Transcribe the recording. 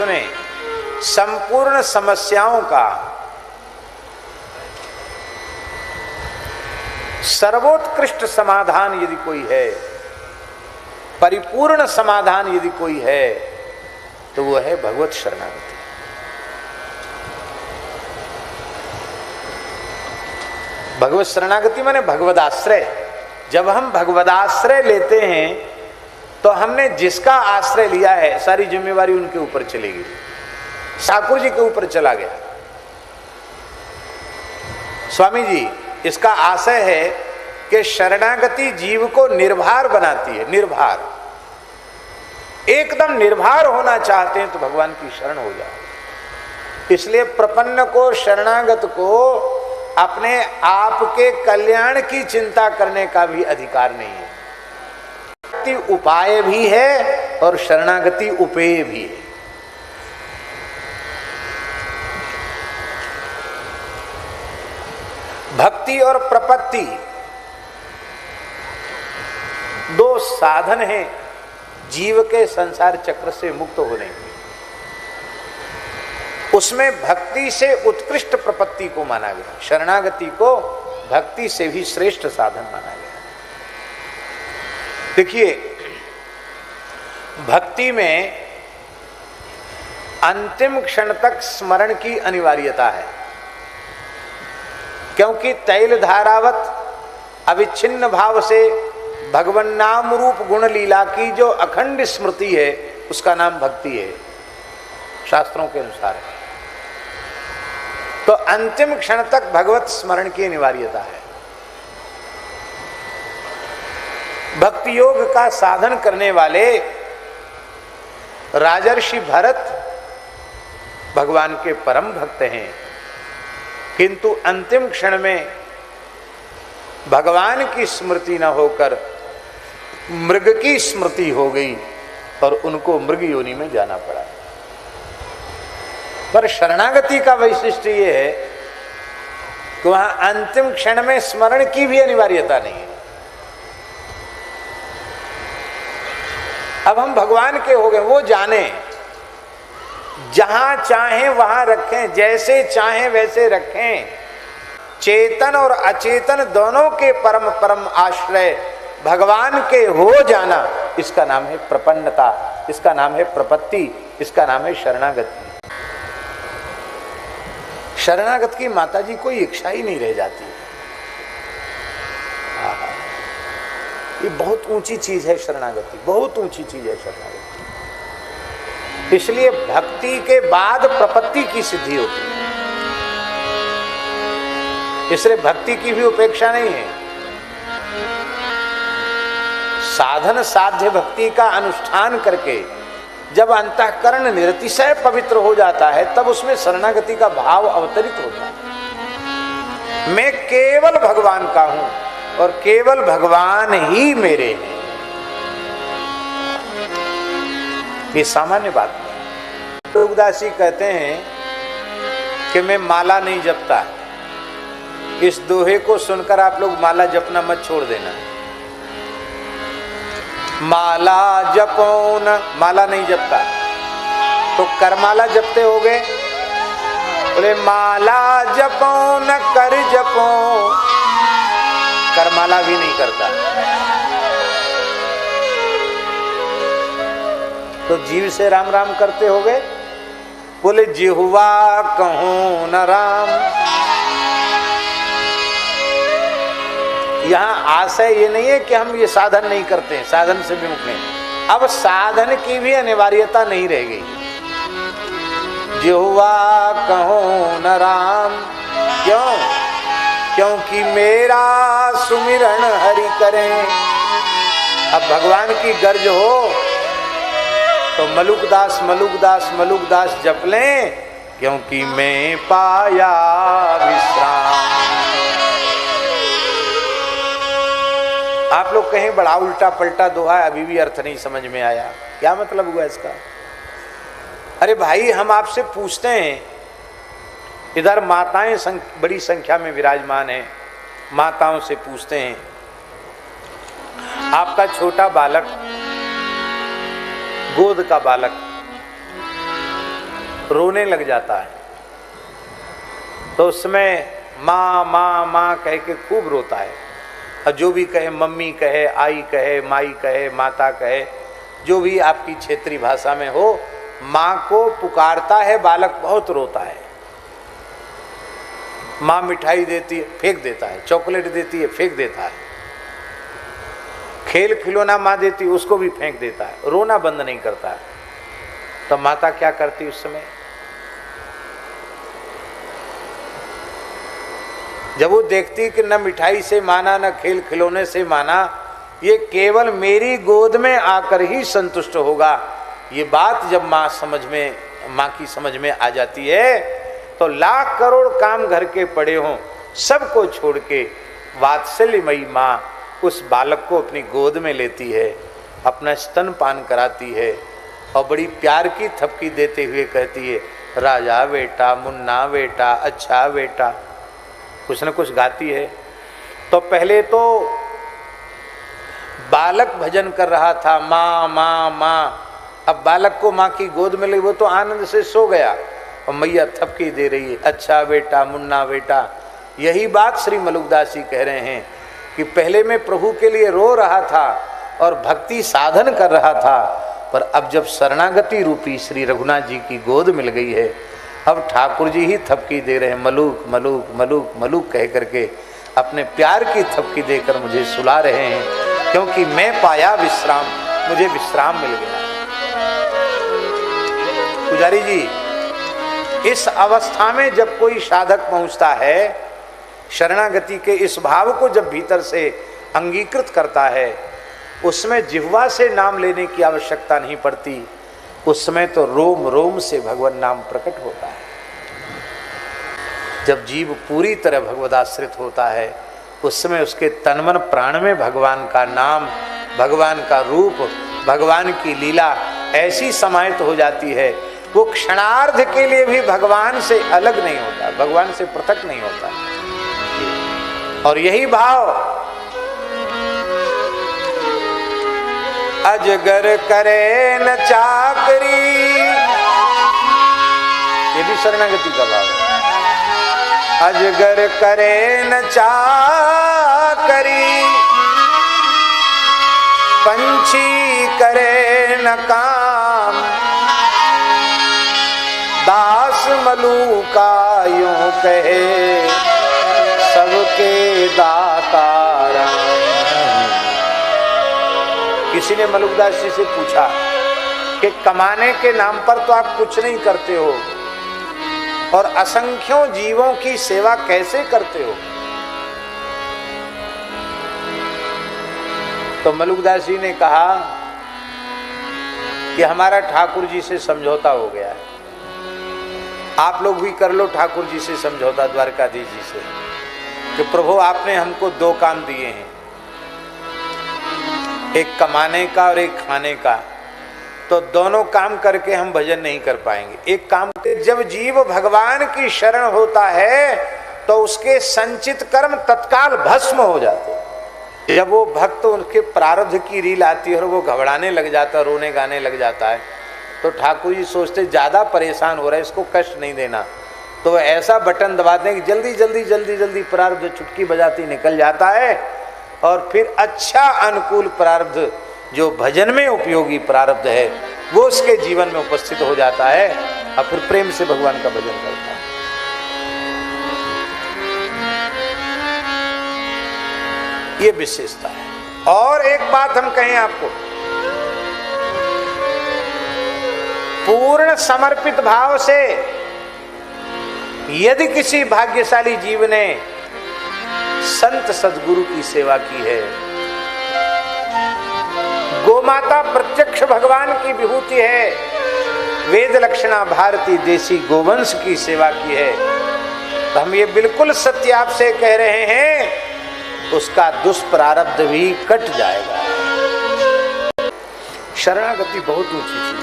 सुने, संपूर्ण समस्याओं का सर्वोत्कृष्ट समाधान यदि कोई है, परिपूर्ण समाधान यदि कोई है, तो वो है भगवत शरणागति। भगवत शरणागति माने भगवदाश्रय। जब हम भगवदाश्रय लेते हैं तो हमने जिसका आश्रय लिया है सारी जिम्मेवारी उनके ऊपर चलेगी। ठाकुर जी के ऊपर चला गया। स्वामी जी, इसका आशय है कि शरणागति जीव को निर्भर बनाती है। निर्भर, एकदम निर्भर होना चाहते हैं तो भगवान की शरण हो जाओ। इसलिए प्रपन्न को, शरणागत को अपने आप के कल्याण की चिंता करने का भी अधिकार नहीं है। भक्ति उपाय भी है और शरणागति उपेय भी है। भक्ति और प्रपत्ति दो साधन हैं जीव के संसार चक्र से मुक्त होने के। उसमें भक्ति से उत्कृष्ट प्रपत्ति को माना गया, शरणागति को भक्ति से भी श्रेष्ठ साधन माना गया। देखिए, भक्ति में अंतिम क्षण तक स्मरण की अनिवार्यता है, क्योंकि तैल धारावत अविच्छिन्न भाव से भगवन नाम रूप गुण लीला की जो अखंड स्मृति है उसका नाम भक्ति है, शास्त्रों के अनुसार है। तो अंतिम क्षण तक भगवत स्मरण की अनिवार्यता है। भक्ति योग का साधन करने वाले राजर्षि भरत भगवान के परम भक्त हैं, किंतु अंतिम क्षण में भगवान की स्मृति न होकर मृग की स्मृति हो गई और उनको मृग योनि में जाना पड़ा। पर शरणागति का वैशिष्ट्य यह है कि वहां अंतिम क्षण में स्मरण की भी अनिवार्यता नहीं है। अब हम भगवान के हो गए, वो जाने, जहां चाहें वहां रखें, जैसे चाहें वैसे रखें। चेतन और अचेतन दोनों के परम परम आश्रय भगवान के हो जाना, इसका नाम है प्रपन्नता, इसका नाम है प्रपत्ति, इसका नाम है शरणागति। शरणागत की माता जी कोई इच्छा ही नहीं रह जाती। ये बहुत ऊंची चीज है शरणागति, बहुत ऊंची चीज है शरणागति। इसलिए भक्ति के बाद प्रपत्ति की सिद्धि होती है। इसलिए भक्ति की भी उपेक्षा नहीं है। साधन साध्य भक्ति का अनुष्ठान करके जब अंतःकरण निरतिशय पवित्र हो जाता है तब उसमें शरणागति का भाव अवतरित होता है। मैं केवल भगवान का हूं और केवल भगवान ही मेरे हैं। ये सामान्य बात नहीं। तुलसीदास कहते हैं कि मैं माला नहीं जपता। इस दोहे को सुनकर आप लोग माला जपना मत छोड़ देना। माला जपो न, माला नहीं जपता तो करमाला जपते होगे। बोले माला जपो न कर जपो, करमाला भी नहीं करता। तो जीव से राम राम करते होगे। बोले जिह्वा कहूं न राम। यहां आशय ये नहीं है कि हम ये साधन नहीं करते हैं, साधन से विमुख नहीं। अब साधन की भी अनिवार्यता नहीं रह गई। जिह्वा कहूं न राम, क्यों? क्योंकि मेरा सुमिरन हरि करें। अब भगवान की गर्ज हो तो मलुकदास मलुकदास मलुकदास जप लें, क्योंकि मैं पाया विश्राम। आप लोग कहें बड़ा उल्टा पलटा दोहा है, अभी भी अर्थ नहीं समझ में आया, क्या मतलब हुआ इसका? अरे भाई, हम आपसे पूछते हैं, इधर माताएं बड़ी संख्या में विराजमान हैं, माताओं से पूछते हैं, आपका छोटा बालक, गोद का बालक रोने लग जाता है, तो उसमें माँ माँ माँ कह के खूब रोता है। और जो भी कहे, मम्मी कहे, आई कहे, माई कहे, माता कहे, जो भी आपकी क्षेत्रीय भाषा में हो, माँ को पुकारता है, बालक बहुत रोता है। माँ मिठाई देती है, फेंक देता है, चॉकलेट देती है, फेंक देता है, खेल खिलौना माँ देती है, उसको भी फेंक देता है, रोना बंद नहीं करता है। तो माता क्या करती उस समय? जब वो देखती कि न मिठाई से माना, न खेल खिलौने से माना, ये केवल मेरी गोद में आकर ही संतुष्ट होगा, ये बात जब माँ की समझ में आ जाती है, तो लाख करोड़ काम घर के पड़े हों, सबको छोड़ के वात्सल्यमयी माँ उस बालक को अपनी गोद में लेती है, अपना स्तनपान कराती है और बड़ी प्यार की थपकी देते हुए कहती है, राजा बेटा, मुन्ना बेटा, अच्छा बेटा, कुछ न कुछ गाती है। तो पहले तो बालक भजन कर रहा था, माँ माँ माँ, अब बालक को माँ की गोद में ले, वो तो आनंद से सो गया और मैया थपकी दे रही है, अच्छा बेटा, मुन्ना बेटा। यही बात श्री मलुकदास जी कह रहे हैं कि पहले मैं प्रभु के लिए रो रहा था और भक्ति साधन कर रहा था, पर अब जब शरणागति रूपी श्री रघुनाथ जी की गोद मिल गई है, अब ठाकुर जी ही थपकी दे रहे हैं, मलूक मलूक मलूक मलूक कह करके अपने प्यार की थपकी देकर मुझे सुला रहे हैं, क्योंकि मैं पाया विश्राम, मुझे विश्राम मिल गया। पुजारी जी, इस अवस्था में जब कोई साधक पहुंचता है, शरणागति के इस भाव को जब भीतर से अंगीकृत करता है, उसमें जिह्वा से नाम लेने की आवश्यकता नहीं पड़ती, उस समय तो रोम रोम से भगवान नाम प्रकट होता है। जब जीव पूरी तरह भगवदाश्रित होता है, उस समय उसके तनमन प्राण में भगवान का नाम, भगवान का रूप, भगवान की लीला ऐसी समाहित हो जाती है, वो क्षणार्ध के लिए भी भगवान से अलग नहीं होता, भगवान से पृथक नहीं होता। और यही भाव अजगर करे न चाकरी, ये भी शरणागति का भाव है। अजगर करे न चाकरी, पंछी करे न काम, दास मलूका यूं कहे सबके दाता राम। किसी ने मलुकदास जी से पूछा कि कमाने के नाम पर तो आप कुछ नहीं करते हो और असंख्यों जीवों की सेवा कैसे करते हो? तो मलुकदास जी ने कहा कि हमारा ठाकुर जी से समझौता हो गया है, आप लोग भी कर लो ठाकुर जी से समझौता, द्वारकाधीश जी से, कि प्रभु आपने हमको दो काम दिए हैं, एक कमाने का और एक खाने का, तो दोनों काम करके हम भजन नहीं कर पाएंगे। एक काम, जब जीव भगवान की शरण होता है तो उसके संचित कर्म तत्काल भस्म हो जाते हैं। जब वो भक्त उनके प्रारब्ध की रील आती है और वो घबराने लग जाता है, रोने गाने लग जाता है, तो ठाकुर जी सोचते ज्यादा परेशान हो रहा है, इसको कष्ट नहीं देना, तो ऐसा बटन दबा दें कि जल्दी जल्दी जल्दी जल्दी प्रारब्ध चुटकी बजाती निकल जाता है, और फिर अच्छा अनुकूल प्रारब्ध जो भजन में उपयोगी प्रारब्ध है वो उसके जीवन में उपस्थित हो जाता है, और फिर प्रेम से भगवान का भजन करता है। ये विशेषता है। और एक बात हम कहें आपको, पूर्ण समर्पित भाव से यदि किसी भाग्यशाली जीव ने संत सद्गुरु की सेवा की है, गोमाता प्रत्यक्ष भगवान की विभूति है, वेद लक्षणा भारती देसी गोवंश की सेवा की है, तो हम ये बिल्कुल सत्य आपसे कह रहे हैं, उसका दुष्प्रारब्ध भी कट जाएगा। शरणागति बहुत ऊंची चीज।